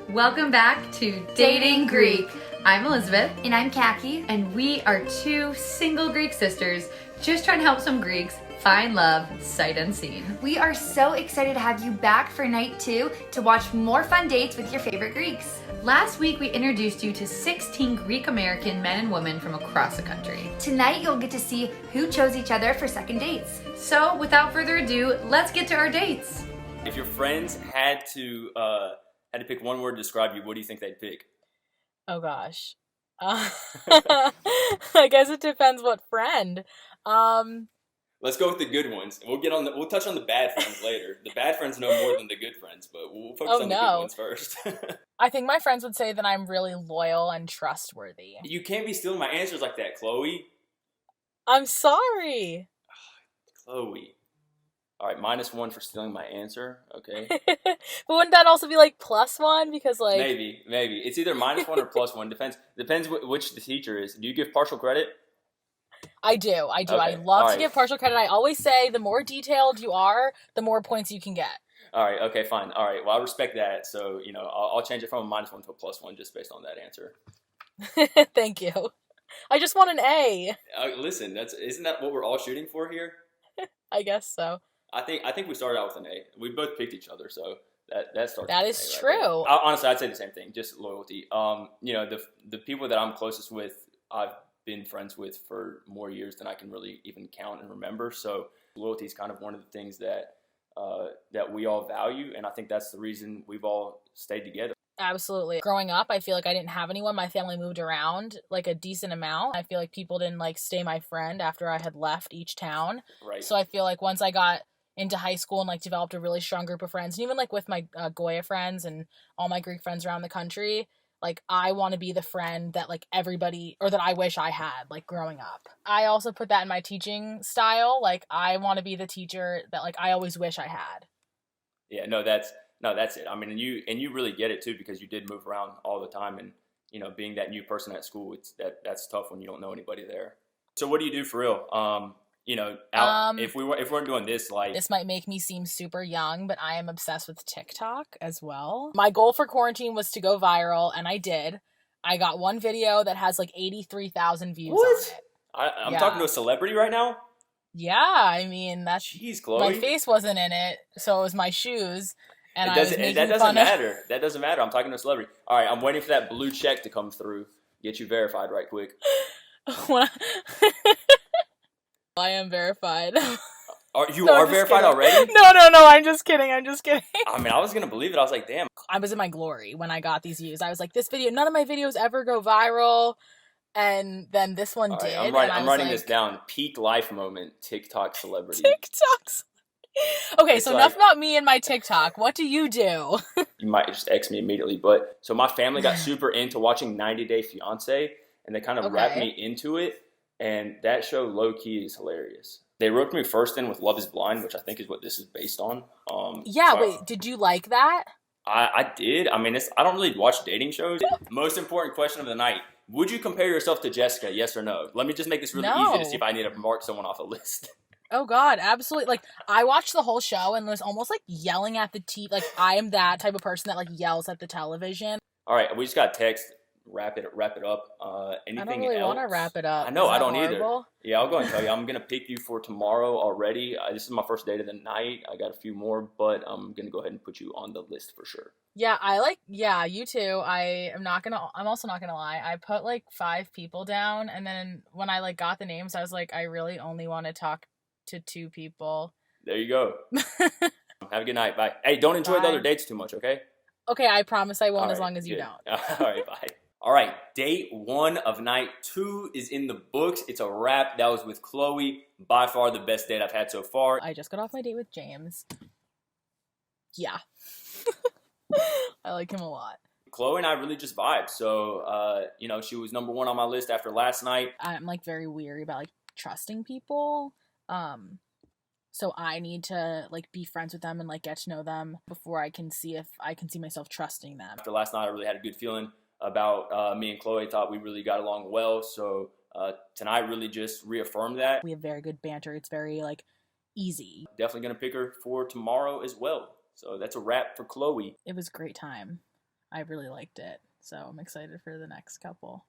Welcome back to Dating Greek. I'm Elizabeth. And I'm Kaki. And we are two single Greek sisters just trying to help some Greeks find love sight unseen. We are so excited to have you back for night 2 to watch more fun dates with your favorite Greeks. Last week we introduced you to 16 Greek American men and women from across the country. Tonight you'll get to see who chose each other for second dates. So without further ado, let's get to our dates. If your friends had to pick one word to describe you, what do you think they'd pick? Oh gosh. I guess it depends what friend. Let's go with the good ones. We'll touch on the bad friends later. The bad friends know more than the good friends, but we'll focus on the good ones first. I think my friends would say that I'm really loyal and trustworthy. You can't be stealing my answers like that, Chloe. I'm sorry. Chloe. All right, -1 for stealing my answer. Okay. But wouldn't that also be like +1? Because like maybe it's either -1 or +1. Depends which the teacher is. Do you give partial credit? I do. Okay. I love to give partial credit. I always say the more detailed you are, the more points you can get. All right. Okay. Fine. All right. Well, I respect that. So I'll change it from a -1 to a +1 just based on that answer. Thank you. I just want an A. Listen, isn't that what we're all shooting for here? I guess so. I think we started out with an A. We both picked each other, so that starts. That with is an A true. Right. Honestly, I'd say the same thing, just loyalty. The people that I'm closest with, I've been friends with for more years than I can really even count and remember. So loyalty is kind of one of the things that we all value, and I think that's the reason we've all stayed together. Absolutely. Growing up, I feel like I didn't have anyone. My family moved around like a decent amount. I feel like people didn't like stay my friend after I had left each town. Right. So I feel like once I got into high school and like developed a really strong group of friends, and even like with my Goya friends and all my Greek friends around the country, like I want to be the friend that like everybody, or that I wish I had like growing up. I also put that in my teaching style. Like I want to be the teacher that like I always wish I had. Yeah, that's it. I mean, and you really get it too, because you did move around all the time, and being that new person at school, that's tough when you don't know anybody there. So what do you do for real? If we weren't doing this, like, this might make me seem super young, but I am obsessed with TikTok as well. My goal for quarantine was to go viral, and I did. I got one video that has like 83,000 views on it. I'm talking to a celebrity right now? Yeah, I mean, that's... Jeez, Chloe. My face wasn't in it, so it was my shoes. And that doesn't matter. That doesn't matter. I'm talking to a celebrity. All right, I'm waiting for that blue check to come through. Get you verified right quick. I am verified. You are verified already? No, I'm just kidding. I mean, I was going to believe it. I was like, damn. I was in my glory when I got these views. I was like, none of my videos ever go viral. And then this one did. I'm writing this down. Peak life moment, TikTok celebrity. TikToks. Okay, so enough about me and my TikTok. What do you do? You might just X me immediately. So my family got super into watching 90 Day Fiancé, and they kind of wrapped me into it. And that show, low-key, is hilarious. They roped me first in with Love is Blind, which I think is what this is based on. Wait, did you like that? I did. I mean, I don't really watch dating shows. Most important question of the night. Would you compare yourself to Jessica, yes or no? Let me just make this really easy to see if I need to mark someone off a list. Oh, God, absolutely. Like, I watched the whole show and was almost, like, yelling at the TV. Like, I am that type of person that, like, yells at the television. All right, we just got a text. Wrap it up. Anything I don't really want to wrap it up. I know, I don't horrible? either. Yeah, I'll go and tell you. I'm going to pick you for tomorrow already. This is my first date of the night. I got a few more, but I'm going to go ahead and put you on the list for sure. Yeah, you too. I'm also not going to lie. I put like 5 people down, and then when I like got the names, I was like, I really only want to talk to 2 people. There you go. Have a good night. Bye. Hey, don't enjoy the other dates too much, okay? Okay, I promise I won't, right, as long as you good. don't. All right, bye. All right, date 1 of night 2 is in the books. It's a wrap. That was with Chloe. By far the best date I've had so far. I just got off my date with James. Yeah. I like him a lot. Chloe and I really just vibed. So, she was number 1 on my list after last night. I'm like very weary about like trusting people. So I need to like be friends with them and like get to know them before I can see if I can see myself trusting them. After last night, I really had a good feeling about me and Chloe. Thought we really got along well. So tonight really just reaffirmed that. We have very good banter. It's very like easy. Definitely going to pick her for tomorrow as well. So that's a wrap for Chloe. It was a great time. I really liked it. So I'm excited for the next couple.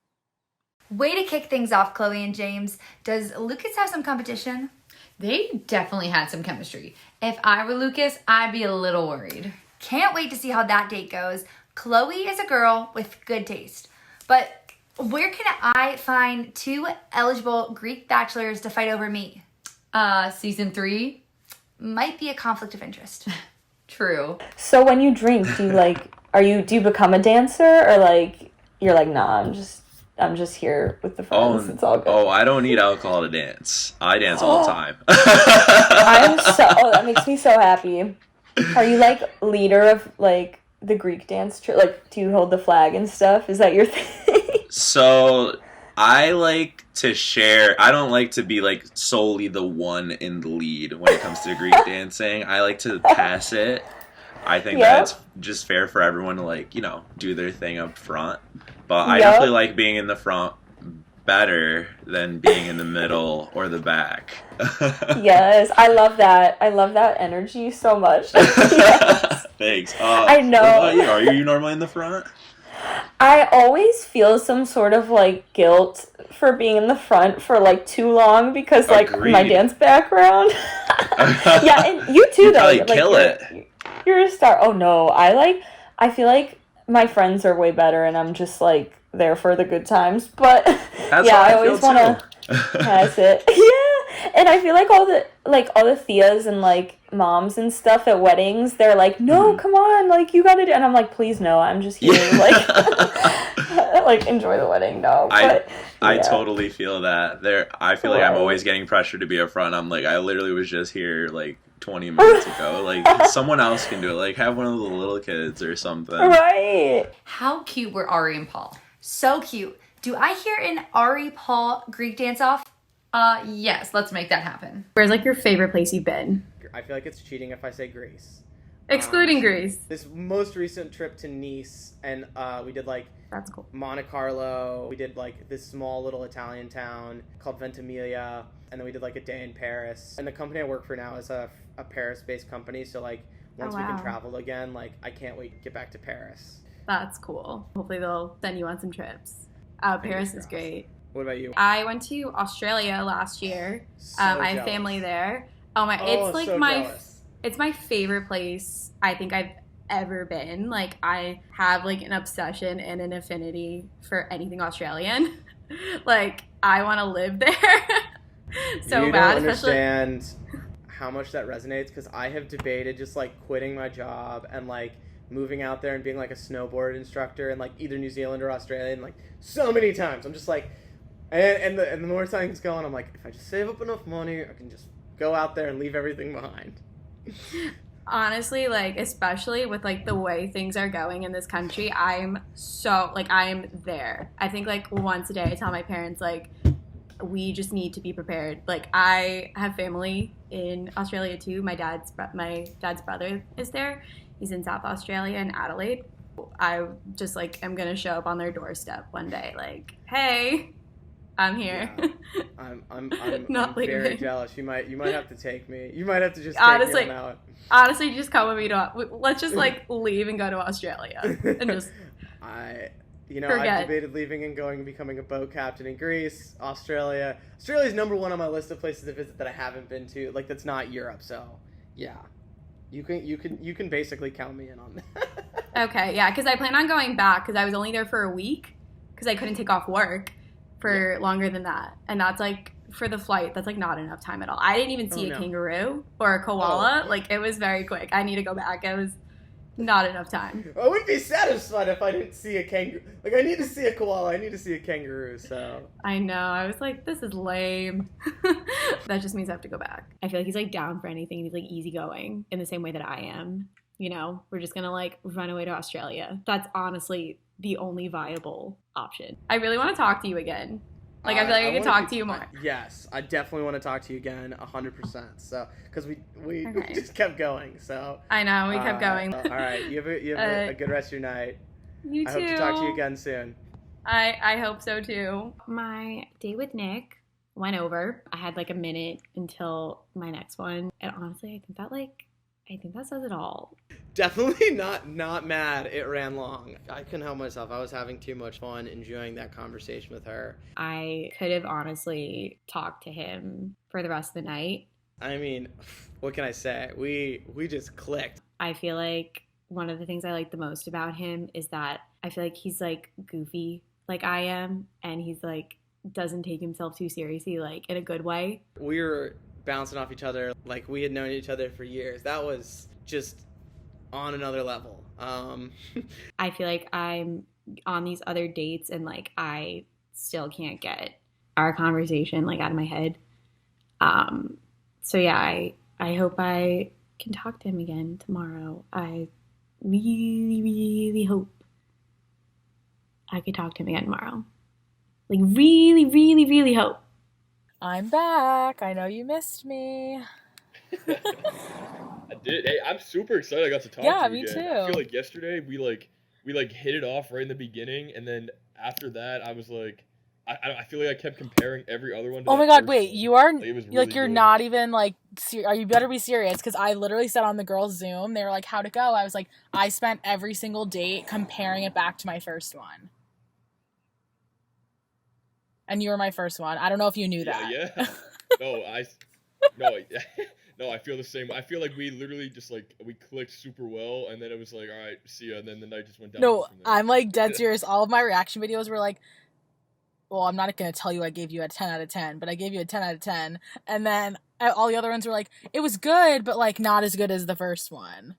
Way to kick things off, Chloe and James. Does Lucas have some competition? They definitely had some chemistry. If I were Lucas, I'd be a little worried. Can't wait to see how that date goes. Chloe is a girl with good taste. But where can I find 2 eligible Greek bachelors to fight over me? Season 3? Might be a conflict of interest. True. So when you drink, do you do you become a dancer, or like you're like, nah, I'm just here with the friends. It's all good. Oh, I don't need alcohol to dance. I dance all the time. That makes me so happy. Are you like leader of like the Greek dance? Like, do you hold the flag and stuff? Is that your thing? So I like to share. I don't like to be like solely the one in the lead when it comes to Greek dancing. I like to pass it. I think that's just fair for everyone to like, do their thing up front. But I definitely like being in the front better than being in the middle or the back. Yes, I love that. I love that energy so much. Yes. Thanks. I know. What about you? Are you normally in the front? I always feel some sort of like guilt for being in the front for like too long because like my dance background. Yeah, and you too though. You kill it. You're a star. Oh no, I feel like my friends are way better and I'm just like there for the good times. But I always want to pass it. Yeah, and I feel like all the Theas and like moms and stuff at weddings, they're like, no, come on, like you gotta do, and I'm like, please no, I'm just here like like enjoy the wedding. No, but I totally feel that. I feel like I'm always getting pressure to be up front. I'm like, I literally was just here like 20 minutes ago. Like someone else can do it. Like have one of the little kids or something. Right. How cute were Ari and Paul? So cute. Do I hear an Ari Paul Greek dance off? Yes, let's make that happen. Where's like your favorite place you've been? I feel like it's cheating if I say Greece. Excluding Greece. This most recent trip to Nice, and we did like That's cool. Monte Carlo. We did like this small little Italian town called Ventimiglia, and then we did like a day in Paris. And the company I work for now is a Paris-based company, so like once we can travel again, like I can't wait to get back to Paris. That's cool. Hopefully they'll send you on some trips. Paris is great. What about you? I went to Australia last year. So I have jealous. family there. It's like so jealous. It's my favorite place I think I've ever been. Like I have like an obsession and an affinity for anything Australian. Like I want to live there so you bad. don't Especially understand how much that resonates, because I have debated just like quitting my job and like moving out there and being like a snowboard instructor in like either New Zealand or Australia, and like so many times I'm just like, and the more times go on, I'm like, if I just save up enough money, I can just go out there and leave everything behind. Honestly, like especially with like the way things are going in this country, I'm there. I think like once a day I tell my parents like we just need to be prepared. Like I have family in Australia too. My dad's brother is there. He's in South Australia in Adelaide. I just like am gonna show up on their doorstep one day like, hey, I'm here. Yeah. I'm Not very leaving. jealous. You might have to take me. You might have to just take me on out. Honestly, just come with me let's just like leave and go to Australia and just I've forget. debated leaving and going and becoming a boat captain in Greece, Australia. Australia's number one on my list of places to visit that I haven't been to. Like that's not Europe, so yeah. You can basically count me in on that. Okay, yeah, because I plan on going back because I was only there for a week because I couldn't take off work for longer than that. And that's like, for the flight, that's like not enough time at all. I didn't even see a kangaroo or a koala. Like, it was very quick. I need to go back. It was not enough time. I wouldn't be satisfied if I didn't see a kangaroo. Like, I need to see a koala. I need to see a kangaroo, so. I know. I was like, this is lame. That just means I have to go back. I feel like he's like down for anything. He's like easygoing in the same way that I am. You know, we're just gonna like run away to Australia. That's honestly the only viable option. I really want to talk to you again. Like, I feel like I could talk to you more. Yes, I definitely want to talk to you again, 100%. So, because we just kept going, so. I know, we kept going. All right, you have a good rest of your night. You too. I hope to talk to you again soon. I hope so too. My date with Nick went over. I had like a minute until my next one, and honestly, I think that says it all. definitely not mad it ran long. I couldn't help myself. I was having too much fun enjoying that conversation with her. I could have honestly talked to him for the rest of the night. I mean, what can I say? We just clicked. I feel like one of the things I like the most about him is that I feel like he's like goofy like I am, and he's like doesn't take himself too seriously, like in a good way. We were bouncing off each other like we had known each other for years. That was just on another level. I feel like I'm on these other dates and like I still can't get our conversation like out of my head. So yeah, I hope I can talk to him again tomorrow. I really hope I could talk to him again tomorrow. Like really hope. I'm back. I know you missed me. I did. Hey, I'm super excited I got to talk to you again. Me too. I feel like yesterday we hit it off right in the beginning, and then after that I was like, I feel like I kept comparing every other one to Oh my god, wait, you are like you're not even like you better be serious, because I literally said on the girls' Zoom, they were like, how'd it go? I was like, I spent every single date comparing it back to my first one. And you were my first one. I don't know if you knew that. Yeah. No, I feel the same. I feel like we literally just like we clicked super well, and then it was like, all right, see ya, and then the night just went down. No, I'm like dead serious. All of my reaction videos were like, well, I'm not going to tell you I gave you a 10 out of 10, but I gave you a 10 out of 10. And then all the other ones were like, it was good, but like not as good as the first one.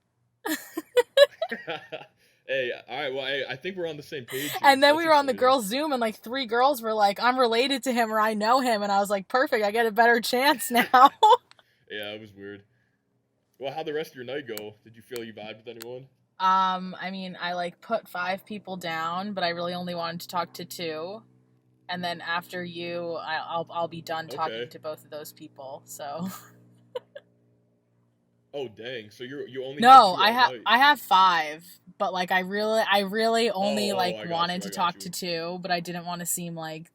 Hey, all right, well, I think we're on the same page. And then we were on the girls' Zoom, and like 3 girls were like, I'm related to him, or I know him. And I was like, perfect, I get a better chance now. Yeah, it was weird. Well, how'd the rest of your night go? Did you feel you vibed with anyone? I mean, I like put 5 people down, but I really only wanted to talk to 2. And then after you, I'll be done talking to both of those people. So. Oh dang! So you only no, I have 5, but like I really only wanted to talk to 2, but I didn't want to seem like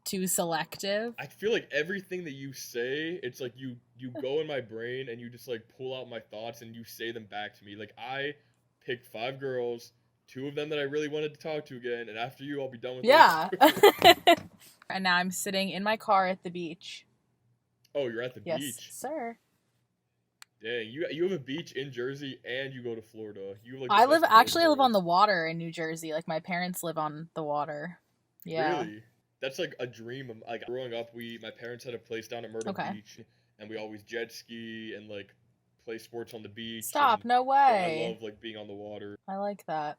too selective. I feel like everything that you say, it's like you go in my brain and you just like pull out my thoughts and you say them back to me. Like I picked 5 girls, 2 of them that I really wanted to talk to again, and after you, I'll be done with it. And now I'm sitting in my car at the beach. Oh, you're at the beach? Yes, sir. Dang, you have a beach in Jersey and you go to Florida. You like I live on the water in New Jersey. Like my parents live on the water. Yeah. Really? That's like a dream of like growing up. My parents had a place down at Myrtle Beach, and we always jet ski and like play sports on the beach. Stop! No way. So I love like being on the water. I like that.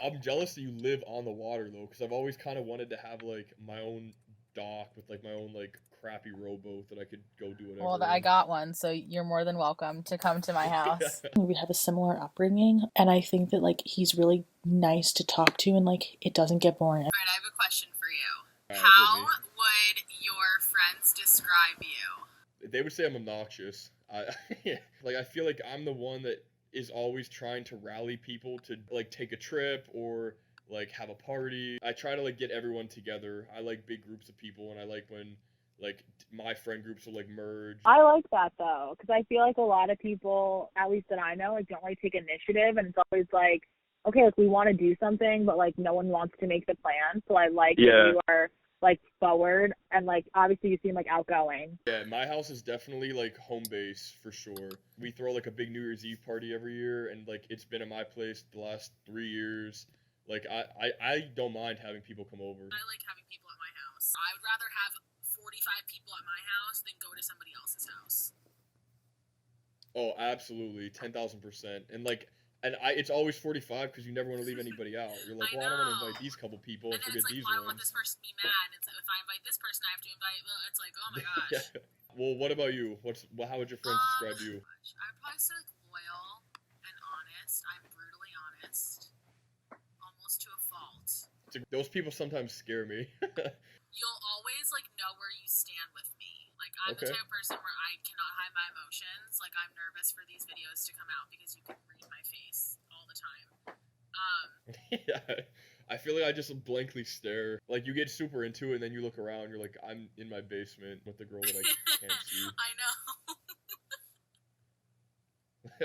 I'm jealous that you live on the water though, because I've always kind of wanted to have like my own dock with like my own like crappy rowboat that I could go do whatever. Well, I got one, so you're more than welcome to come to my house. We have a similar upbringing, and I think that like he's really nice to talk to, and like it doesn't get boring. All right, I have a question for you. How would your friends describe you? They would say I'm obnoxious. I feel like I'm the one that is always trying to rally people to like take a trip or like have a party. I try to like get everyone together. I like big groups of people, and I like when like my friend groups will like merge. I like that though, because I feel like a lot of people, at least that I know, like don't really take initiative, and it's always like, okay, like we want to do something, but like no one wants to make the plan. So I like that you are like forward, and like obviously you seem like outgoing. Yeah, my house is definitely like home base for sure. We throw like a big New Year's Eve party every year, and like it's been at my place the last 3 years. Like I don't mind having people come over. I like having people at my house. I would rather have 45 people at my house than go to somebody else's house. Oh, absolutely, 10,000%. And like, it's always 45 because you never want to leave anybody out. You're like, well, I don't want to invite these couple people and forget these ones. I don't want this person to be mad. It's like, if I invite this person, I have to invite. It's like, oh my gosh. Yeah. Well, what about you? How would your friends describe you? I'd probably say like loyal and honest. I'm brutally honest, almost to a fault. Those people sometimes scare me. You'll always like know where you stand with me. Like I'm the type of person where I cannot hide my emotions. Like I'm nervous for these videos to come out because you can read my face all the time. Yeah, I feel like I just blankly stare. Like you get super into it, and then you look around. You're like, I'm in my basement with the girl that I can't see. I know.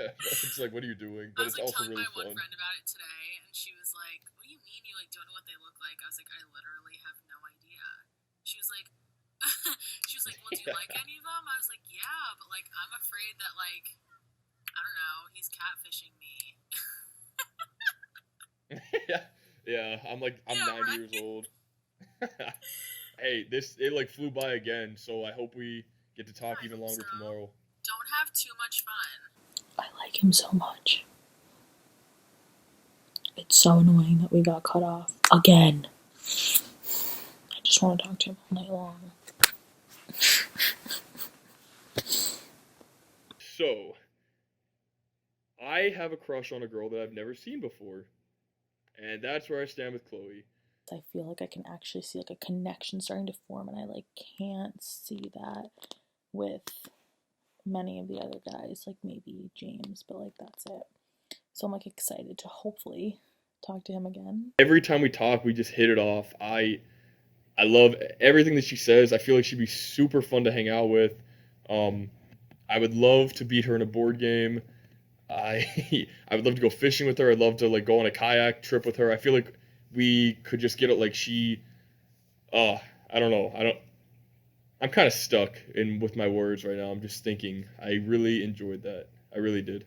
It's like, what are you doing? But it's also really fun. I was telling my one friend about it today, and she was like, "What do you mean you like don't know what they look like?" I was like, "I literally have no idea." She was like, "Well, do you like any of them?" I was like, "Yeah, but like I'm afraid that like I don't know, he's catfishing me." Yeah. I'm 90 years old. Hey, it like flew by again, so I hope we get to talk even longer tomorrow. Don't have too much fun. I like him so much. It's so annoying that we got cut off again. I just want to talk to him all night long. So, I have a crush on a girl that I've never seen before, and that's where I stand with Chloe. I feel like I can actually see like a connection starting to form, and I like can't see that with many of the other guys, like maybe James, but like that's it. So I'm like excited to hopefully talk to him again. Every time we talk, we just hit it off. I love everything that she says. I feel like she'd be super fun to hang out with. I would love to beat her in a board game. I would love to go fishing with her. I'd love to like go on a kayak trip with her. I feel like we could just get it like she. I don't know. I'm kind of stuck with my words right now. I'm just thinking. I really enjoyed that. I really did.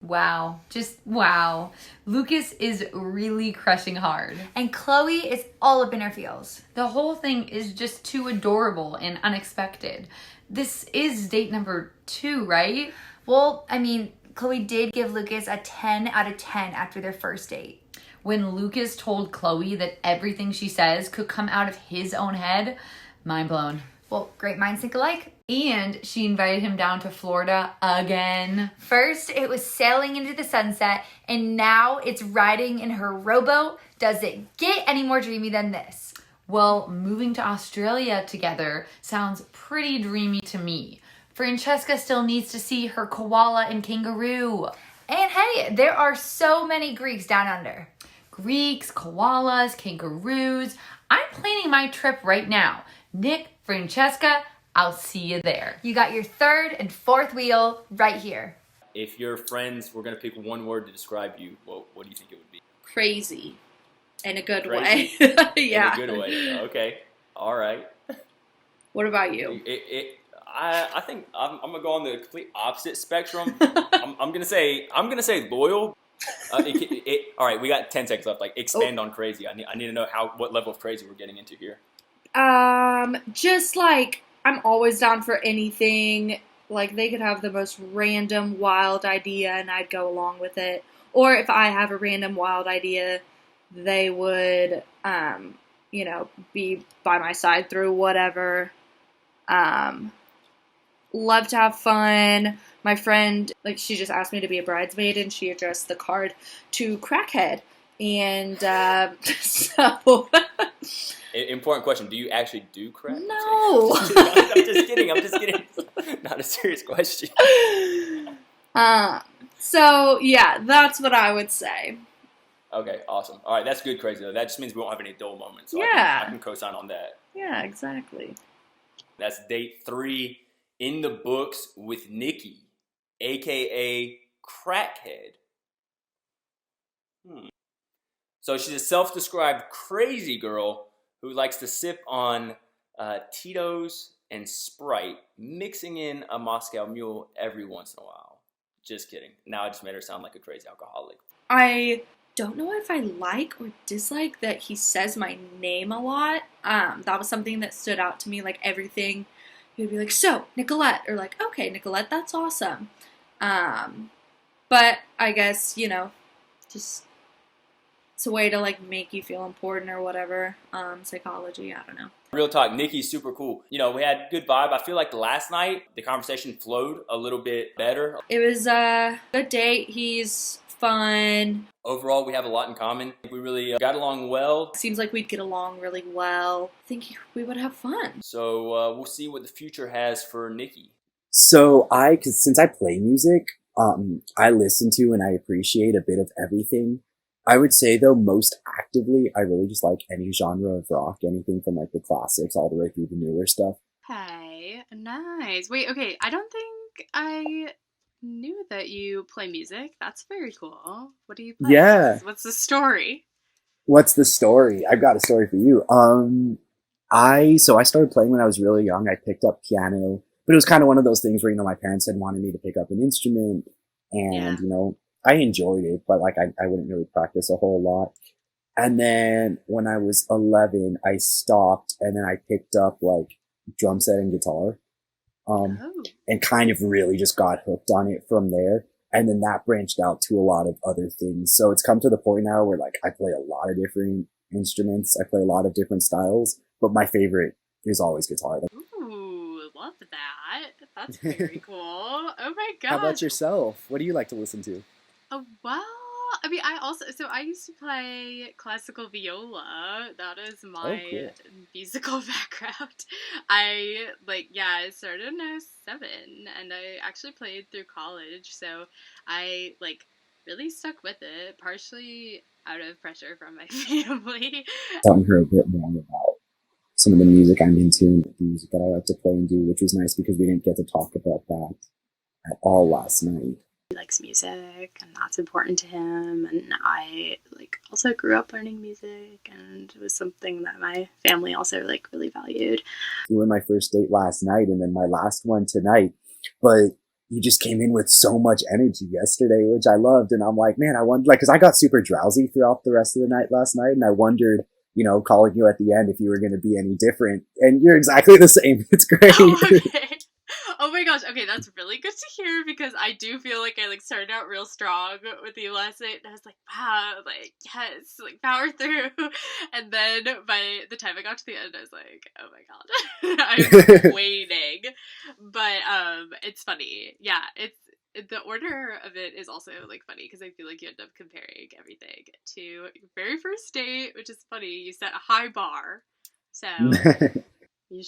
Wow. Just wow. Lucas is really crushing hard. And Chloe is all up in her feels. The whole thing is just too adorable and unexpected. This is date number 2, right? Well, I mean, Chloe did give Lucas a 10 out of 10 after their first date. When Lucas told Chloe that everything she says could come out of his own head, mind blown. Well, great minds think alike. And she invited him down to Florida again. First, it was sailing into the sunset, and now it's riding in her rowboat. Does it get any more dreamy than this? Well, moving to Australia together sounds pretty dreamy to me. Francesca still needs to see her koala and kangaroo. And hey, there are so many Greeks down under. Greeks, koalas, kangaroos. I'm planning my trip right now. Nick, Francesca, I'll see you there. You got your 3rd and 4th wheel right here. If your friends were going to pick one word to describe you, what do you think it would be? Crazy. In a good Crazy? way. Yeah. In a good way. Okay. All right. What about you? I think I'm gonna go on the complete opposite spectrum. I'm gonna say loyal. All right, we got 10 seconds left. Like, expand on crazy. I need to know what level of crazy we're getting into here. Just like I'm always down for anything. Like they could have the most random wild idea and I'd go along with it. Or if I have a random wild idea, they would be by my side through whatever. Love to have fun. My friend, she just asked me to be a bridesmaid, and she addressed the card to crackhead. And so... Important question. Do you actually do crack? No. I'm just kidding. Not a serious question. So, yeah, that's what I would say. Okay, awesome. All right, that's good crazy, though. That just means we won't have any dull moments. So yeah. I can co-sign on that. Yeah, exactly. That's date 3 in the books with Nikki, a.k.a. Crackhead. So she's a self-described crazy girl who likes to sip on Tito's and Sprite, mixing in a Moscow Mule every once in a while. Just kidding. Now I just made her sound like a crazy alcoholic. I don't know if I like or dislike that he says my name a lot. That was something that stood out to me, like everything. He would be like, so, Nicolette, or like, okay, Nicolette, that's awesome. But I guess, just it's a way to like make you feel important or whatever. Psychology, I don't know. Real talk, Nikki's super cool. We had good vibe. I feel like last night the conversation flowed a little bit better. It was a good date. He's fun. Overall, we have a lot in common. We really got along well. Seems like we'd get along really well. I think we would have fun. So we'll see what the future has for Nikki. So since I play music, I listen to and I appreciate a bit of everything. I would say though, most actively, I really just like any genre of rock, anything from like the classics all the way through the newer stuff. Hey, nice. Wait, okay, I don't think I knew that you play music. That's very cool. What do you play? Yeah. What's the story? What's the story? I've got a story for you. I started playing when I was really young. I picked up piano, but it was kind of one of those things where, my parents had wanted me to pick up an instrument, and, I enjoyed it, but like I wouldn't really practice a whole lot. And then when I was 11, I stopped, and then I picked up like drum set and guitar, and kind of really just got hooked on it from there. And then that branched out to a lot of other things. So it's come to the point now where like I play a lot of different instruments. I play a lot of different styles, but my favorite is always guitar. Ooh, love that. That's very cool. Oh my gosh. How about yourself? What do you like to listen to? Oh, well, I mean, I used to play classical viola. That is my cool. musical background. I started in I was 7, and I actually played through college, so I really stuck with it, partially out of pressure from my family. Telling her a bit more about some of the music I'm into and the music that I like to play and do, which was nice because we didn't get to talk about that at all last night. He likes music, and that's important to him, and I also grew up learning music, and it was something that my family also really valued. You were my first date last night, and then my last one tonight, but you just came in with so much energy yesterday, which I loved, and I'm like, man, I wonder, because I got super drowsy throughout the rest of the night last night, and I wondered, calling you at the end if you were going to be any different, and you're exactly the same. It's great. Oh, okay. Oh my gosh, okay, that's really good to hear, because I do feel like I started out real strong with you last night, and I was like, wow, yes, power through. And then by the time I got to the end, I was like, oh my god, I'm waiting. But it's funny. Yeah, the order of it is also funny, because I feel like you end up comparing everything to your very first date, which is funny. You set a high bar, so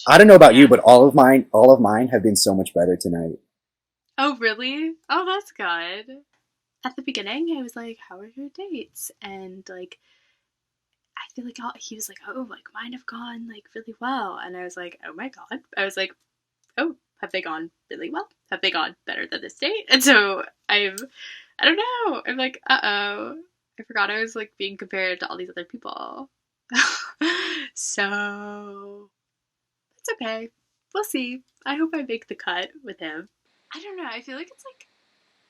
I don't know about you, but all of mine have been so much better tonight. Oh, really? Oh, that's good. At the beginning, I was like, how are your dates? And I feel like he was like, oh, mine have gone really well. And I was like, oh my god. I was like, oh, have they gone really well? Have they gone better than this date? And so I don't know. I'm like, uh-oh. I forgot I was being compared to all these other people. So it's okay. We'll see. I hope I make the cut with him. I don't know. I feel like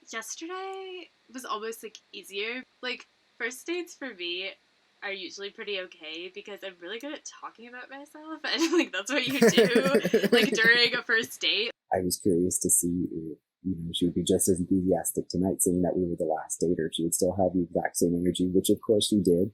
it's yesterday was almost easier. First dates for me are usually pretty okay, because I'm really good at talking about myself, and that's what you do during a first date. I was curious to see if she would be just as enthusiastic tonight, saying that we were the last date, or if she would still have the exact same energy, which of course she did.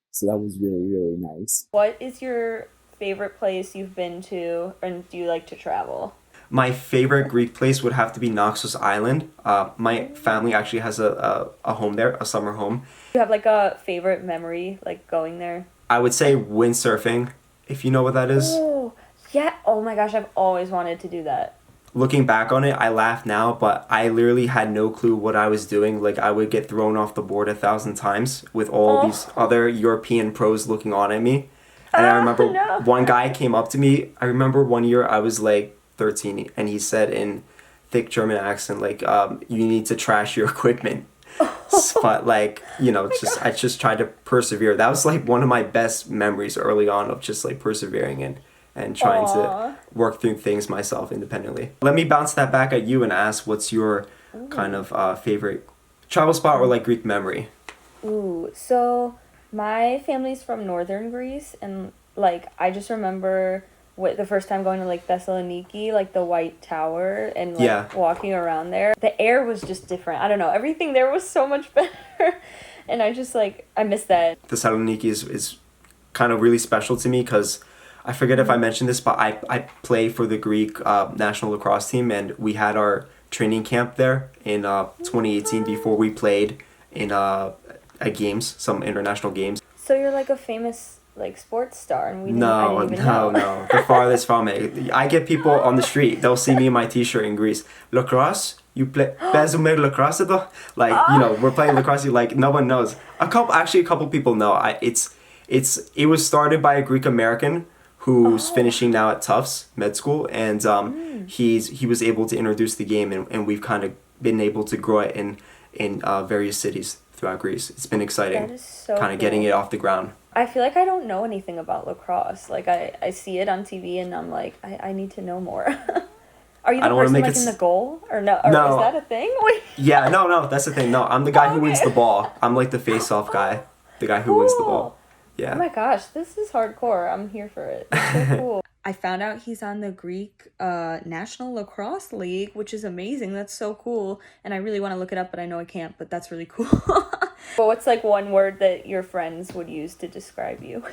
So that was really, really nice. What is your favorite place you've been to, and do you like to travel? My favorite Greek place would have to be Naxos Island. My family actually has a home there, a summer home. Do you have a favorite memory going there? I would say windsurfing, if you know what that is. Oh, yeah. Oh my gosh, I've always wanted to do that. Looking back on it, I laugh now, but I literally had no clue what I was doing. I would get thrown off the board 1,000 times with all these other European pros looking on at me. And I remember one guy came up to me. I remember one year I was 13, and he said in thick German accent, you need to trash your equipment. But I just tried to persevere. That was one of my best memories early on, of just persevering and trying to work through things myself independently. Let me bounce that back at you and ask, what's your kind of favorite travel spot or Greek memory? Ooh, so my family's from northern Greece, and I just remember the first time going to Thessaloniki, the White Tower, and walking around there. The air was just different. I don't know, everything there was so much better. And I just I miss that. Thessaloniki is kind of really special to me, because I forget if I mentioned this, but I play for the Greek national lacrosse team, and we had our training camp there in 2018 before we played in games, some international games. So you're a famous sports star, and No. The farthest from it. I get people on the street, they'll see me in my t-shirt in Greece. Lacrosse? You play Bezumer lacrosse though? We're playing lacrosse, no one knows. A couple people know. It was started by a Greek American who's finishing now at Tufts Med School, and he was able to introduce the game, and we've kind of been able to grow it in various cities throughout Greece. It's been exciting. That is so kind of cool. getting it off the ground. I feel like I don't know anything about lacrosse. Like I see it on TV and I'm like, I need to know more. Are you the person like in the goal? Or no? Or No. Is that a thing? Wait. Yeah, no, that's the thing. No, I'm the guy who wins the ball. I'm like the face-off guy. The guy who wins the ball. Yeah. Oh my gosh, this is hardcore. I'm here for it. It's so cool. I found out he's on the Greek National Lacrosse League, which is amazing. That's so cool. And I really want to look it up, but I know I can't, but that's really cool. But what's like one word that your friends would use to describe you?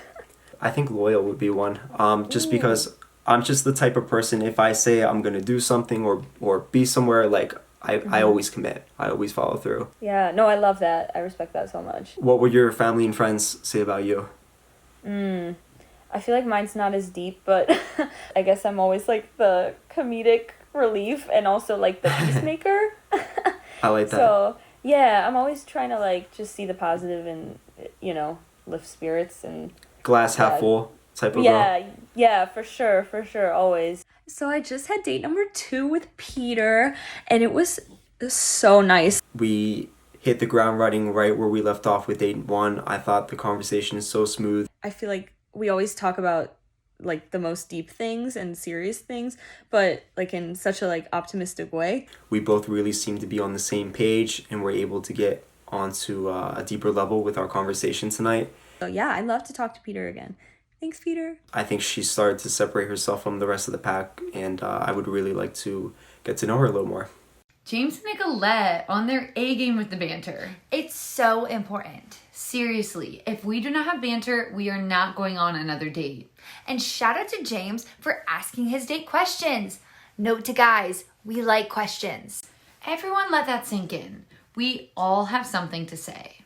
I think loyal would be one. Just because I'm just the type of person, if I say I'm going to do something or be somewhere, like I always commit. I always follow through. Yeah, no, I love that. I respect that so much. What would your family and friends say about you? I feel like mine's not as deep, but I guess I'm always like the comedic relief and also like the peacemaker. I like that. So, yeah, I'm always trying to like just see the positive and, you know, lift spirits and... Glass half full type of girl. Yeah, for sure, always. So I just had date number 2 with Peter, and it was so nice. We hit the ground running right where we left off with date 1. I thought the conversation is so smooth. I feel like we always talk about like the most deep things and serious things, but like in such a like optimistic way. We both really seem to be on the same page, and we're able to get onto a deeper level with our conversation tonight. So yeah, I'd love to talk to Peter again. Thanks, Peter. I think she started to separate herself from the rest of the pack, and I would really like to get to know her a little more. James and Nicolette on their A game with the banter. It's so important. Seriously, if we do not have banter, we are not going on another date. And shout out to James for asking his date questions. Note to guys, we like questions. Everyone let that sink in. We all have something to say.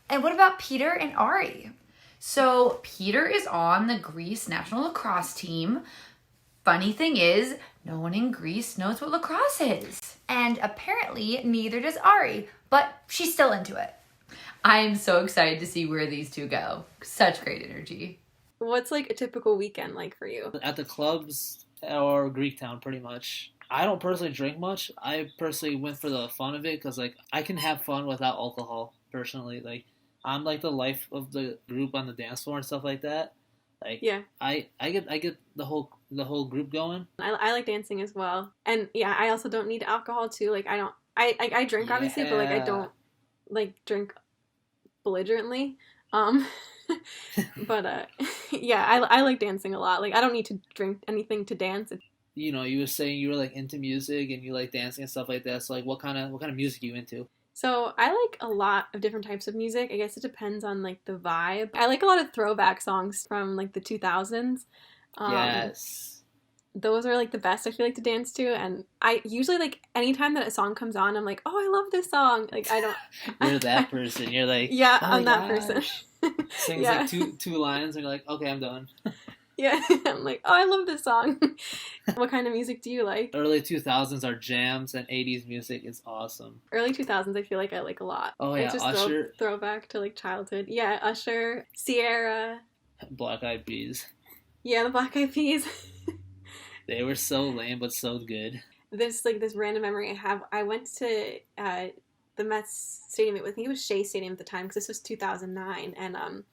And what about Peter and Ari? So Peter is on the Greece national lacrosse team. Funny thing is, no one in Greece knows what lacrosse is. And apparently neither does Ari, but she's still into it. I am so excited to see where these two go. Such great energy. What's like a typical weekend like for you? At the clubs or Greek town, pretty much. I don't personally drink much. I personally went for the fun of it because like I can have fun without alcohol. Personally, like I'm like the life of the group on the dance floor and stuff like that. Like yeah, I get the whole group going. I like dancing as well, and yeah, I also don't need alcohol too. Like I drink obviously, but like I don't like drink belligerently. But yeah, I like dancing a lot. Like I don't need to drink anything to dance. You know, you were saying you were like into music and you like dancing and stuff like that. So like, what kind of music are you into? So I like a lot of different types of music. I guess it depends on like the vibe. I like a lot of throwback songs from like the 2000s. Yes. Those are like the best I feel like to dance to, and I usually like anytime that a song comes on, I'm like, oh, I love this song. Like I don't. You're that person. You're like, yeah, oh I'm that person. Sings like two lines, and you're like, okay, I'm done. Yeah, I'm like, oh, I love this song. What kind of music do you like? Early 2000s are jams, and 80s music is awesome. Early 2000s, I feel like I like a lot. Oh yeah, it's just Usher. Throwback to like childhood. Yeah, Usher, Sierra, Black Eyed Peas. Yeah, the Black Eyed Peas. They were so lame, but so good. This random memory I have. I went to the Mets stadium. I think it was Shea Stadium at the time because this was 2009, and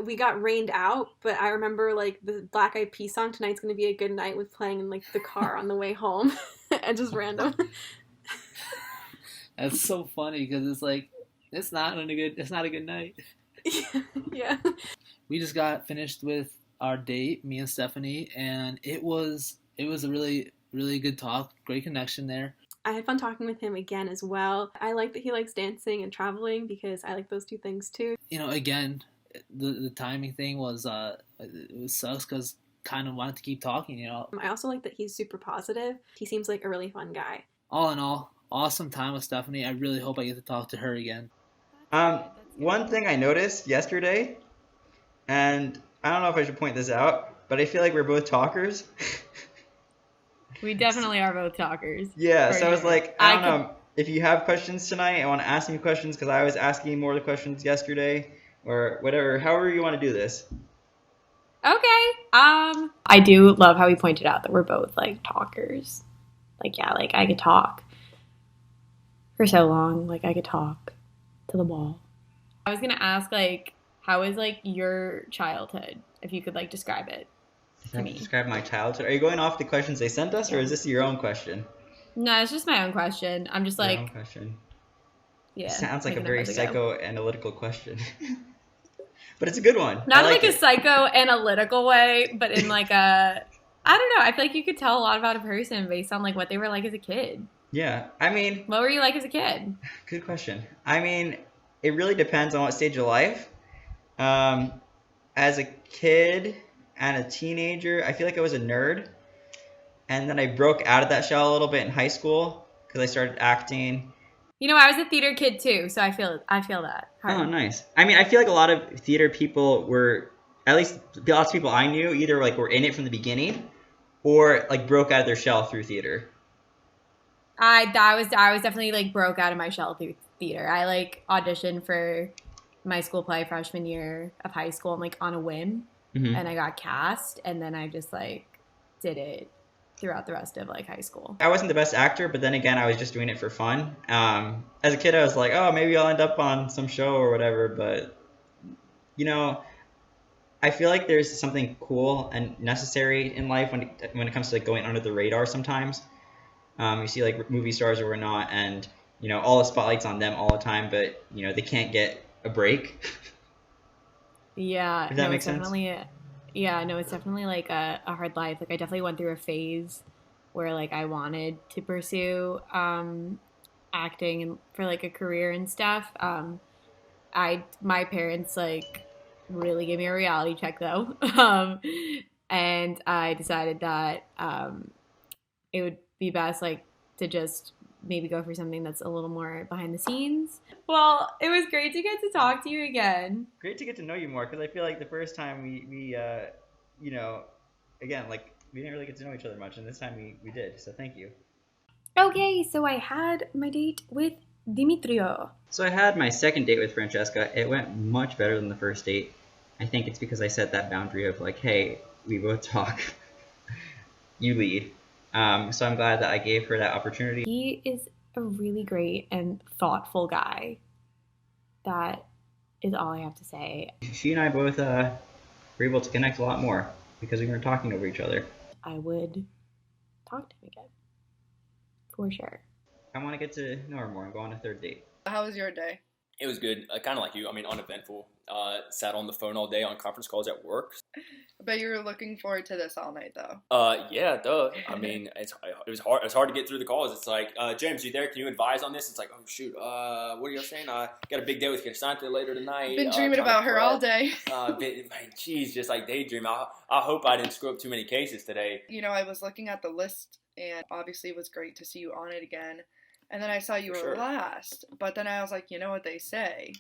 we got rained out. But I remember like the Black Eyed Peas song "Tonight's Gonna Be a Good Night" was playing in like the car on the way home, and just random. That's so funny because it's like it's not a good night. Yeah. We just got finished with our date, me and Stephanie, and it was a really, really good talk. Great connection there. I had fun talking with him again as well. I like that he likes dancing and traveling because I like those two things too. You know, again, the timing thing was it sucks because kind of wanted to keep talking. You know, I also like that he's super positive. He seems like a really fun guy. All in all, awesome time with Stephanie. I really hope I get to talk to her again. One thing I noticed yesterday, and I don't know if I should point this out, but I feel like we're both talkers. We definitely are both talkers. Yeah, so I was like, I don't know, if you have questions tonight, I want to ask you questions because I was asking you more of the questions yesterday, or whatever, however you want to do this. Okay. I do love how he pointed out that we're both like talkers. like, yeah, like I could talk for so long. Like I could talk to the wall. I was gonna ask, like, how was like your childhood? If you could like describe it to me. Describe my childhood. Are you going off the questions they sent us, or is this your own question? No, it's just my own question. I'm just Your like, own question. Yeah. It sounds like a making very up as I go. psychoanalytical question. But it's a good one. Not I like it. a psychoanalytical way, but in like a, I don't know. I feel like you could tell a lot about a person based on like what they were like as a kid. Yeah, I mean, what were you like as a kid? Good question. I mean, it really depends on what stage of life. As a kid and a teenager, I feel like I was a nerd, and then I broke out of that shell a little bit in high school because I started acting. You know, I was a theater kid too, so I feel that. Oh, nice. I mean, I feel like a lot of theater people were, at least lots of people I knew, either like were in it from the beginning, or like broke out of their shell through theater. I was definitely like broke out of my shell through theater. I like auditioned for my school play freshman year of high school, and like on a whim, and I got cast, and then I just like did it throughout the rest of like high school. I wasn't the best actor, but then again, I was just doing it for fun. As a kid, I was like, oh, maybe I'll end up on some show or whatever. But, you know, I feel like there's something cool and necessary in life when it comes to like going under the radar sometimes. You see like movie stars or whatnot, and, you know, all the spotlight's on them all the time, but, you know, they can't get a break. Yeah. Does that make sense? It's definitely like a hard life. Like I definitely went through a phase where like I wanted to pursue acting for like a career and stuff. My parents like really gave me a reality check though. And I decided that it would be best like to just maybe go for something that's a little more behind the scenes. Well, it was great to get to talk to you again. Great to get to know you more, because I feel like the first time we you know, again, like we didn't really get to know each other much, and this time we did, so thank you. Okay, so I had my date with Dimitrio. So I had my second date with Francesca. It went much better than the first date. I think it's because I set that boundary of like, hey, we both talk, you lead. So I'm glad that I gave her that opportunity. He is a really great and thoughtful guy. That is all I have to say. She and I both were able to connect a lot more because we weren't talking over each other. I would talk to him again. For sure. I want to get to know her more and go on a third date. How was your day? It was good. Kind of like you. I mean, uneventful. Sat on the phone all day on conference calls at work. I bet you were looking forward to this all night, though. Yeah, duh. I mean, it was hard. It's hard to get through the calls. It's like, James, you there? Can you advise on this? It's like, oh shoot. What are you saying? I got a big day with CHRISANTHE later tonight. Been dreaming about her all day. Geez, just like daydream. I hope I didn't screw up too many cases today. You know, I was looking at the list, and obviously it was great to see you on it again. And then I saw you were last, but then I was like, you know what they say?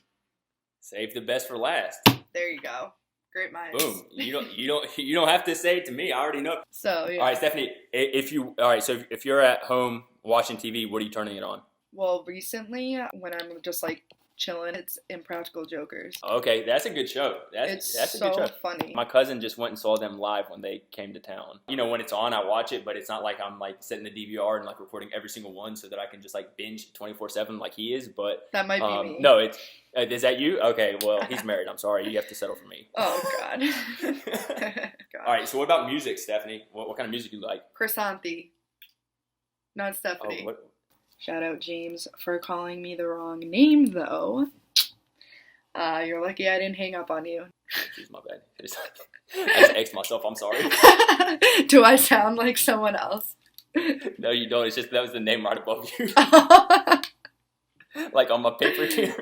Save the best for last. There you go. Great minds. Boom. You don't have to say it to me. I already know. So yeah. All right, Stephanie. So if you're at home watching TV, what are you turning it on? Well, recently when I'm just like chilling, it's Impractical Jokers. Okay, that's a good show. That's a good show. Funny. My cousin just went and saw them live when they came to town. You know, when it's on, I watch it, but it's not like I'm like setting the DVR and like recording every single one so that I can just like binge 24/7 like he is. But that might be me. No, it's is that you? Okay, well he's married. I'm sorry, you have to settle for me. Oh God. All right. So what about music, Stephanie? What kind of music do you like? CHRISANTHE, not Stephanie. Oh, what? Shout out James for calling me the wrong name, though. You're lucky I didn't hang up on you. Jeez, my bad. I just X'd myself. I'm sorry. Do I sound like someone else? No, you don't. It's just that was the name right above you. Like on my paper here.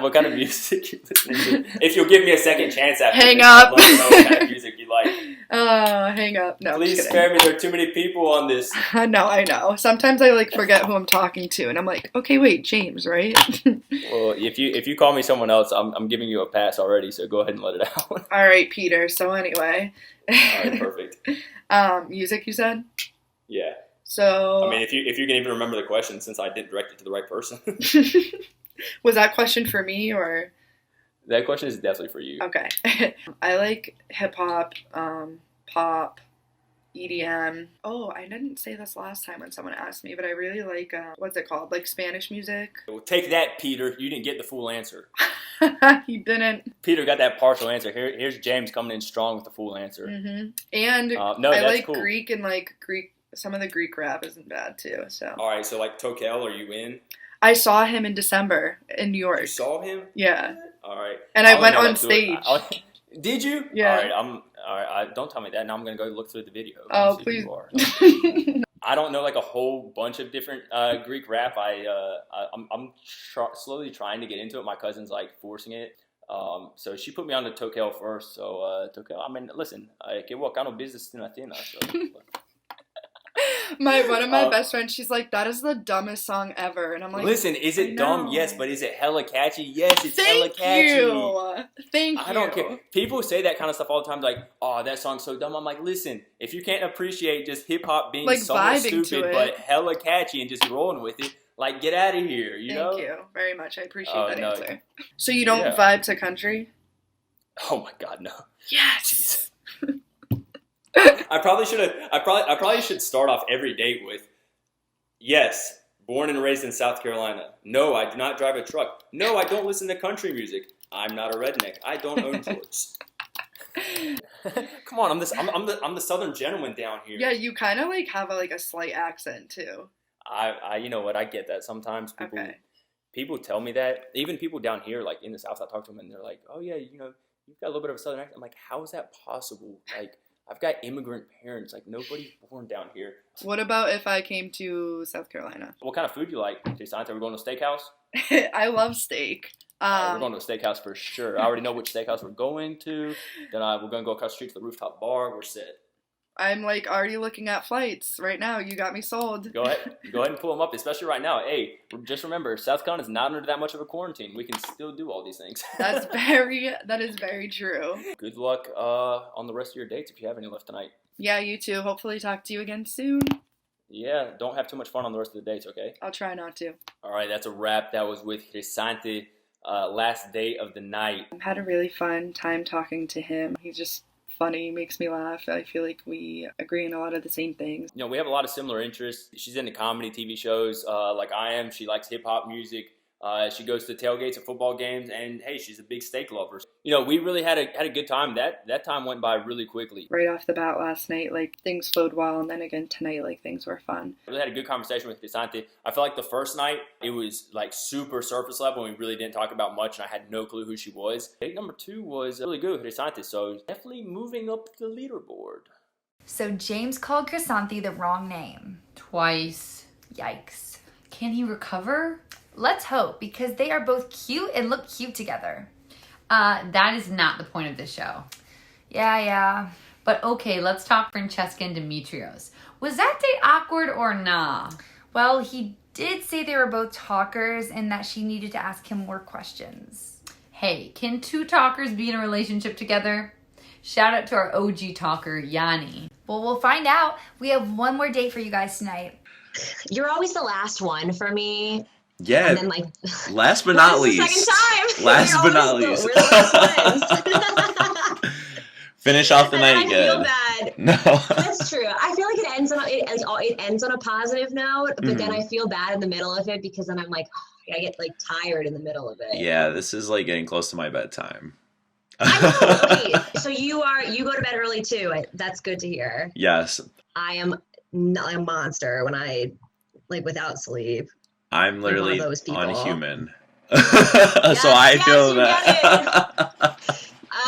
What kind of music you listening to? If you'll give me a second chance after hang this, up. I'd love to know what kind of music you like. Hang up. No, please spare me. There are too many people on this. No, I know. Sometimes I like forget who I'm talking to, and I'm like, okay, wait, James, right? Well, if you call me someone else, I'm giving you a pass already. So go ahead and let it out. All right, Peter. So anyway. All right, perfect. Music, you said? Yeah. So. I mean, if you can even remember the question, since I didn't direct it to the right person. Was that question for me or? That question is definitely for you. Okay. I like hip hop, pop, EDM. Oh, I didn't say this last time when someone asked me, but I really like, what's it called? Like Spanish music. Well, take that, Peter. You didn't get the full answer. He didn't. Peter got that partial answer. Here's James coming in strong with the full answer. Mm-hmm. And no, I that's like cool. Greek, and like Greek, some of the Greek rap isn't bad too. So. All right, so like Tokel, are you in? I saw him in December in New York. You saw him? Yeah. All right. And I went on stage. Did you? Yeah. All right. Don't tell me that. Now I'm gonna go look through the video. Oh, please. I don't know like a whole bunch of different Greek rap. I'm slowly trying to get into it. My cousin's like forcing it. So she put me on to Tokel first. So Tokel, I mean, listen, que wakano business in Athena. So. One of my best friends, she's like, that is the dumbest song ever. And I'm like, listen, is it dumb? Yes, but is it hella catchy? Yes, it's hella catchy. Thank you. I don't care. People say that kind of stuff all the time, like, oh, that song's so dumb. I'm like, listen, if you can't appreciate just hip hop being like somewhat stupid but hella catchy and just rolling with it, like, get out of here, you know? Thank you very much. I appreciate that answer. So you don't vibe to country? Oh my God, no. Yes. Jeez. I probably should start off every date with, yes, born and raised in South Carolina. No, I do not drive a truck. No, I don't listen to country music. I'm not a redneck. I don't own shorts. Come on, I'm the Southern gentleman down here. Yeah, you kind of like have a slight accent too. I you know what, I get that sometimes. People tell me that. Even people down here, like in the South, I talk to them and they're like, oh yeah, you know, you've got a little bit of a Southern accent. I'm like, how is that possible? Like, I've got immigrant parents. Like, nobody's born down here. What about if I came to South Carolina? What kind of food do you like? CHRISANTHE, we're going to a steakhouse? I love steak. We're going to a steakhouse for sure. I already know which steakhouse we're going to. Then we're going to go across the street to the rooftop bar. We're set. I'm like already looking at flights right now. You got me sold. Go ahead and pull them up, especially right now. Hey, just remember, South Carolina is not under that much of a quarantine. We can still do all these things. That is very true. Good luck on the rest of your dates if you have any left tonight. Yeah, you too. Hopefully talk to you again soon. Yeah, don't have too much fun on the rest of the dates, okay? I'll try not to. All right, that's a wrap. That was with CHRISANTHE, last date of the night. I had a really fun time talking to him. He's just funny, makes me laugh. I feel like we agree on a lot of the same things. You know, we have a lot of similar interests. She's into comedy TV shows like I am. She likes hip-hop music. She goes to tailgates at football games, and hey, she's a big steak lover. You know, we really had a good time. That time went by really quickly. Right off the bat last night, like, things flowed well, and then again tonight, like, things were fun. I really had a good conversation with CHRISANTHE. I feel like the first night, it was like super surface level, and we really didn't talk about much, and I had no clue who she was. Date number 2 was really good with CHRISANTHE, so definitely moving up the leaderboard. So James called CHRISANTHE the wrong name. Twice. Yikes. Can he recover? Let's hope, because they are both cute and look cute together. That is not the point of this show. Yeah. But okay, let's talk Francesca and Demetrios. Was that date awkward or nah? Well, he did say they were both talkers and that she needed to ask him more questions. Hey, can 2 talkers be in a relationship together? Shout out to our OG talker, Yanni. Well, we'll find out. We have one more date for you guys tonight. You're always the last one for me. Yeah. And then, like, last but not least. Second time. Last but not least. We're the last ones. Finish off the night good. I feel bad. No. That's true. I feel like it ends on a positive note, but then I feel bad in the middle of it because then I'm like, oh, I get like tired in the middle of it. Yeah, this is like getting close to my bedtime. I know. Okay, so you go to bed early too. That's good to hear. Yes. I am not a monster when I without sleep. I'm literally unhuman. Yes, so I feel that.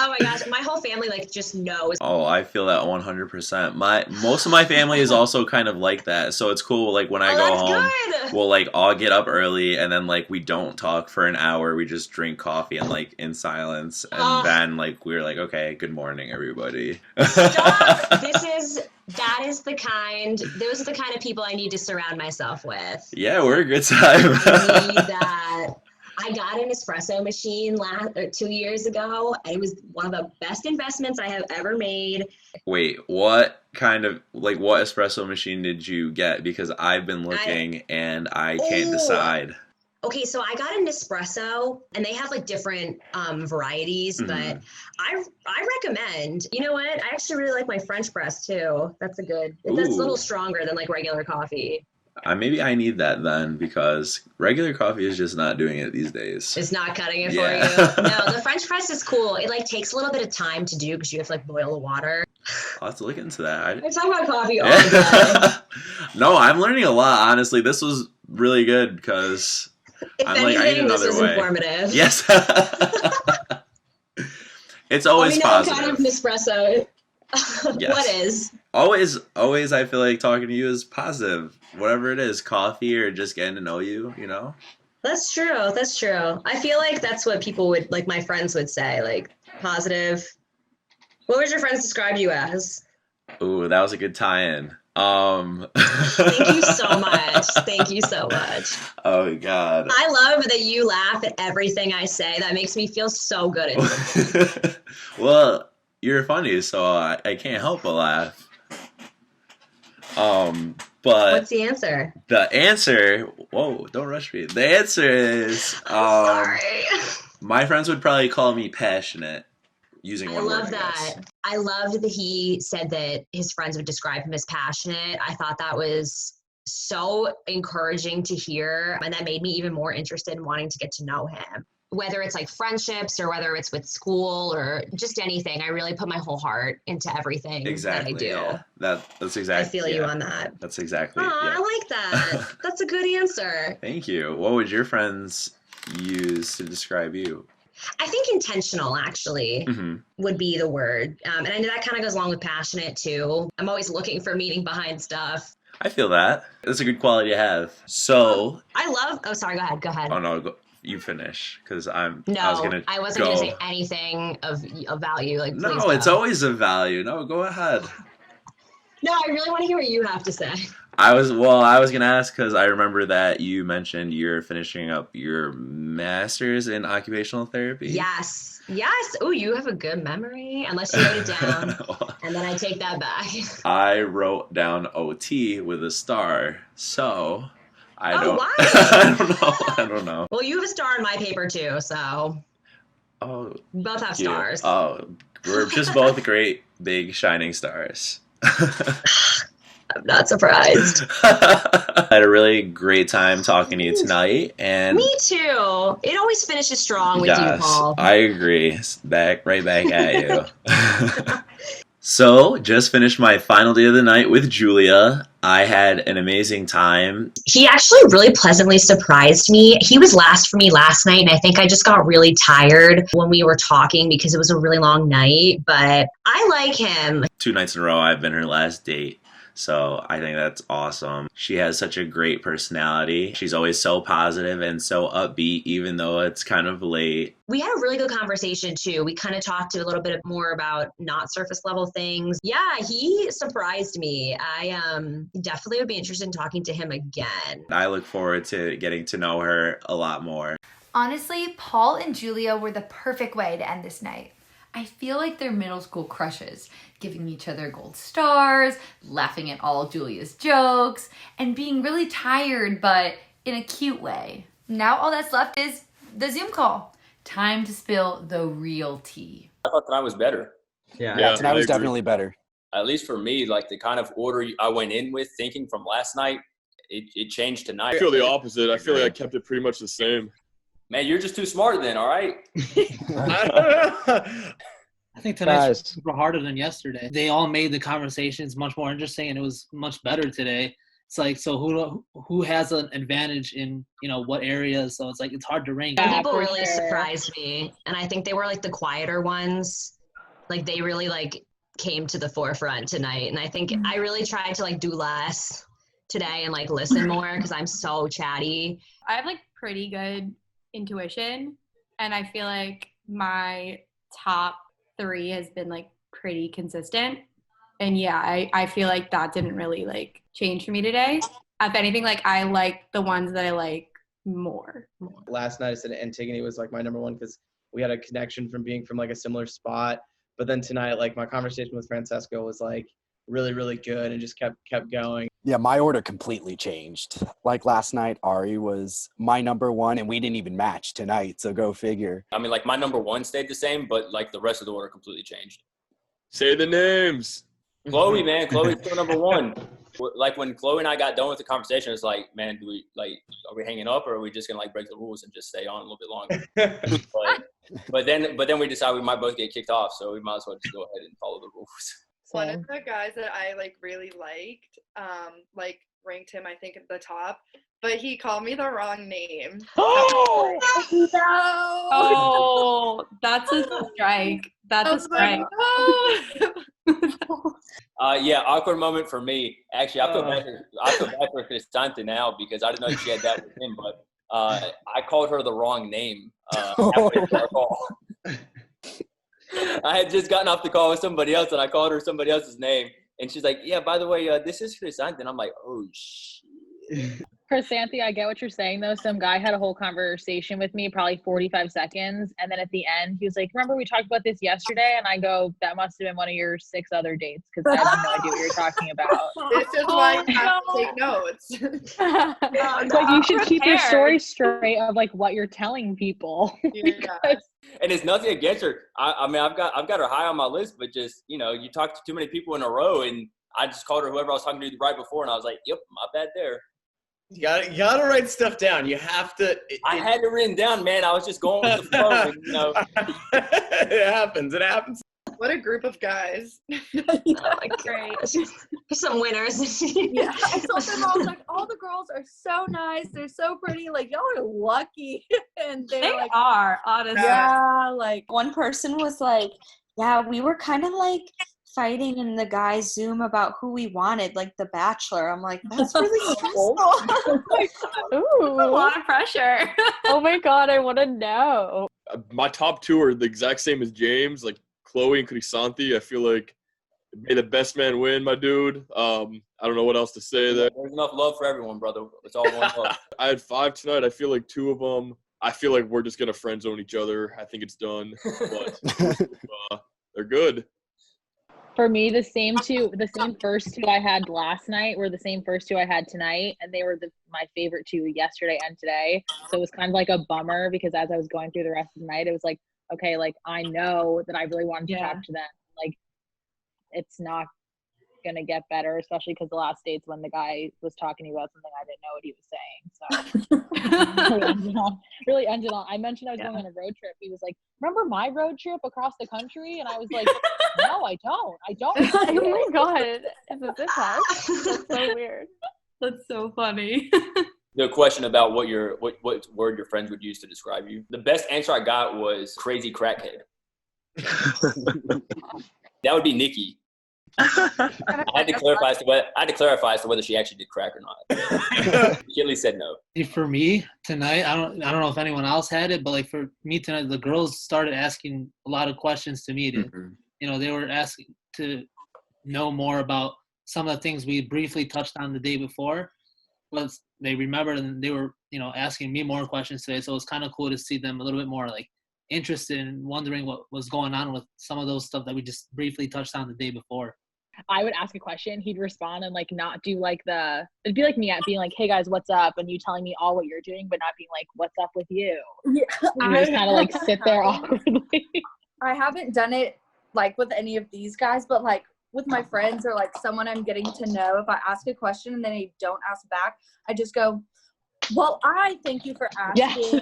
Oh my gosh, my whole family just knows. Oh, I feel that 100%. Most of my family is also kind of like that. So it's cool. Like when I go home, we'll all get up early and then we don't talk for an hour. We just drink coffee and in silence. And then we're like, okay, good morning, everybody. Stop. Those are the kind of people I need to surround myself with. Yeah, we're a good time. I need that. I got an espresso machine 2 years ago. It was one of the best investments I have ever made. Wait, what kind of what espresso machine did you get? Because I've been looking and I can't decide. Okay, so I got an espresso, and they have like different varieties, but I recommend. You know what? I actually really like my French press too. That's a little stronger than like regular coffee. Maybe I need that then, because regular coffee is just not doing it these days. It's not cutting it for you. No, the French press is cool. It like takes a little bit of time to do because you have to like boil the water. I'll have to look into that. I'm talking about coffee all day. No, I'm learning a lot. Honestly, this was really good because I'm like, I need another this was way. Informative. Yes. It's always positive. Kind of Nespresso. Yes. What is? Always, I feel like talking to you is positive. Whatever it is, coffee or just getting to know you, you know? That's true. That's true. I feel like that's what people would, like my friends would say, like positive. What would your friends describe you as? Ooh, that was a good tie-in. Thank you so much. Thank you so much. Oh, God. I love that you laugh at everything I say. That makes me feel so good. Well, you're funny, so I can't help but laugh. But what's the answer? The answer, whoa, don't rush me. The answer is, sorry. My friends would probably call me passionate, using one word. I love that. I loved that he said that his friends would describe him as passionate. I thought that was so encouraging to hear, and that made me even more interested in wanting to get to know him. Whether it's like friendships or whether it's with school or just anything, I really put my whole heart into everything that I do. Yeah. That's exactly. I feel you on that. That's exactly. I like that. That's a good answer. Thank you. What would your friends use to describe you? I think intentional actually would be the word. And I know that kind of goes along with passionate too. I'm always looking for meaning behind stuff. I feel that. That's a good quality to have. So. Sorry, go ahead. Oh, no, you finish, because I wasn't going to say anything of value. Like, no, it's always of value. No, go ahead. No, I really want to hear what you have to say. I was going to ask because I remember that you mentioned you're finishing up your master's in occupational therapy. Yes. Oh, you have a good memory, unless you wrote it down, and then I take that back. I wrote down OT with a star, so. Why? I don't know. Well, you have a star in my paper too, so. Oh. We both have stars. Oh, we're just both great, big, shining stars. I'm not surprised. I had a really great time talking to you tonight, and me too. It always finishes strong with you, Paul. I agree. Right back at you. So, just finished my final day of the night with Julia. I had an amazing time. He actually really pleasantly surprised me. He was last for me last night, and I think I just got really tired when we were talking because it was a really long night, but I like him. 2 nights in a row, I've been her last date. So I think that's awesome. She has such a great personality. She's always so positive and so upbeat, even though it's kind of late. We had a really good conversation too. We kind of talked a little bit more about not surface level things. Yeah, he surprised me. I definitely would be interested in talking to him again. I look forward to getting to know her a lot more. Honestly, Paul and Julia were the perfect way to end this night. I feel like they're middle school crushes, giving each other gold stars, laughing at all Julia's jokes, and being really tired, but in a cute way. Now all that's left is the Zoom call. Time to spill the real tea. I thought tonight was better. Yeah, tonight was definitely better. At least for me, like the kind of order I went in with thinking from last night, it changed tonight. I feel the opposite. I feel like I kept it pretty much the same. Man, you're just too smart then, all right? I think tonight's super harder than yesterday. They all made the conversations much more interesting, and it was much better today. It's like, so who has an advantage in, what areas? So it's like, it's hard to rank. People really surprised me, and I think they were like the quieter ones. Like they really like came to the forefront tonight, and I think I really tried to like do less today and like listen more because I'm so chatty. I have like pretty good intuition, and I feel like my top 3 has been like pretty consistent, and I feel like that didn't really like change for me today. If anything, like I like the ones that I like more. Last night I said Antigone was like my number 1 because we had a connection from being from like a similar spot, but then tonight like my conversation with FRANCESCA was like really, really good and just kept going. Yeah, my order completely changed. Like last night, Ari was my number one, and we didn't even match tonight, so go figure. I mean, like, my number one stayed the same, but, like, the rest of the order completely changed. Say the names. Chloe, man. Chloe's still number one. Like, when Chloe and I got done with the conversation, it's like, man, are we hanging up, or are we just gonna, like, break the rules and just stay on a little bit longer? but then we decided we might both get kicked off, so we might as well just go ahead and follow the rules. One of the guys that I like really liked, like ranked him I think at the top, but he called me the wrong name. Oh no! Oh, that's a strike. That's a strike. Yeah, awkward moment for me. Actually, I feel bad for CHRISANTHE now because I didn't know she had that with him, but I called her the wrong name after our call. I had just gotten off the call with somebody else, and I called her somebody else's name, and she's like, "Yeah, by the way, this is CHRISANTHE," and I'm like, "Oh shit." CHRISANTHE, I get what you're saying though. Some guy had a whole conversation with me, probably 45 seconds, and then at the end he was like, "Remember we talked about this yesterday?" And I go, "That must have been one of your 6 other dates because I have no idea what you're talking about." This is why you have to take notes. Like you should keep your story straight of like what you're telling people. Because And it's nothing against her. I mean, I've got her high on my list, but just, you know, you talk to too many people in a row, and I just called her whoever I was talking to right before, and I was like, "Yep, my bad there." You gotta write stuff down. You have to. I had it written down, man. I was just going with the flow, and, you know. It happens. It happens. What a group of guys. Great. Some winners. Yeah, I told them, I was like, all the girls are so nice. They're so pretty. Like, y'all are lucky. And They like, are, honestly. yeah, like one person was like, yeah, we were kind of like fighting in the guys' Zoom about who we wanted, like The Bachelor. I'm like, that's really stressful. ooh, a lot of pressure. Oh my god, I want to know. My top 2 are the exact same as James, like Chloe and CHRISANTHE. I feel like may the best man win, my dude. I don't know what else to say there. There's enough love for everyone, brother. It's all one love. I had 5 tonight. I feel like 2 of them, I feel like we're just going to friend zone each other. I think it's done. But they're good. For me, the same first 2 I had last night were the same first 2 I had tonight, and they were my favorite 2 yesterday and today. So it was kind of like a bummer because as I was going through the rest of the night, it was like, okay, like I know that I really wanted to talk to them. Like it's not gonna get better, especially because the last dates when the guy was talking to me about something I didn't know what he was saying. So really ended on. I mentioned I was going on a road trip. He was like, "Remember my road trip across the country?" And I was like, "No, I don't. oh my god, is it this house? That's so weird. That's so funny. The question about what word your friends would use to describe you. The best answer I got was crazy crackhead. That would be Nikki. I had to clarify as to whether she actually did crack or not. She at least said no. For me tonight, I don't know if anyone else had it, but like for me tonight, the girls started asking a lot of questions to me. They were asking to know more about some of the things we briefly touched on the day before. But they remembered and they were, asking me more questions today. So it was kind of cool to see them a little bit more like interested and wondering what was going on with some of those stuff that we just briefly touched on the day before. I would ask a question, he'd respond and like not do like it'd be like me being like, "Hey guys, what's up?" and you telling me all what you're doing, but not being like, "What's up with you?" Yeah, you just kind of like sit there awkwardly. I haven't done it like with any of these guys, but like with my friends or like someone I'm getting to know, if I ask a question and then they don't ask back, I just go, "Well, I thank you for asking."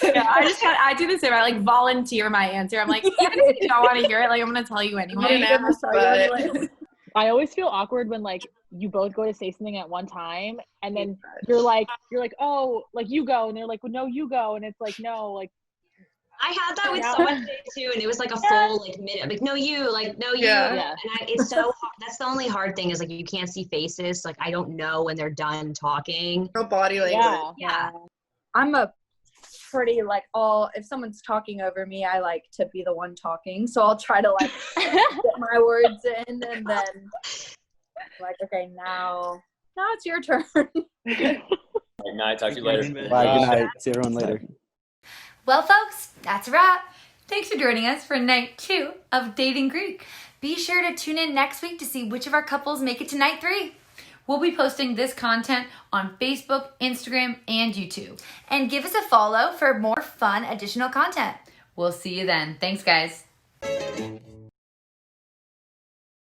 Yeah, I do the same. I like volunteer my answer. I'm like, even if you don't want to hear it, like I'm gonna tell you anyway. I always feel awkward when like you both go to say something at one time and then you're like, "Oh, like you go," and they're like, "Well, no, you go," and it's like, "No, like." I had that with someone today too, and it was like a full like minute, like no you, like no you, and it's so hard. That's the only hard thing is like you can't see faces. Like I don't know when they're done talking. No body language. Yeah. I'm a pretty like if someone's talking over me, I like to be the one talking, so I'll try to like get my words in, and then like, okay, now it's your turn. Good night. Talk to you later. Bye. Good night. See everyone later. Well, folks, that's a wrap. Thanks for joining us for night 2 of Dating Greek. Be sure to tune in next week to see which of our couples make it to night 3. We'll be posting this content on Facebook, Instagram, and YouTube. And give us a follow for more fun additional content. We'll see you then. Thanks, guys.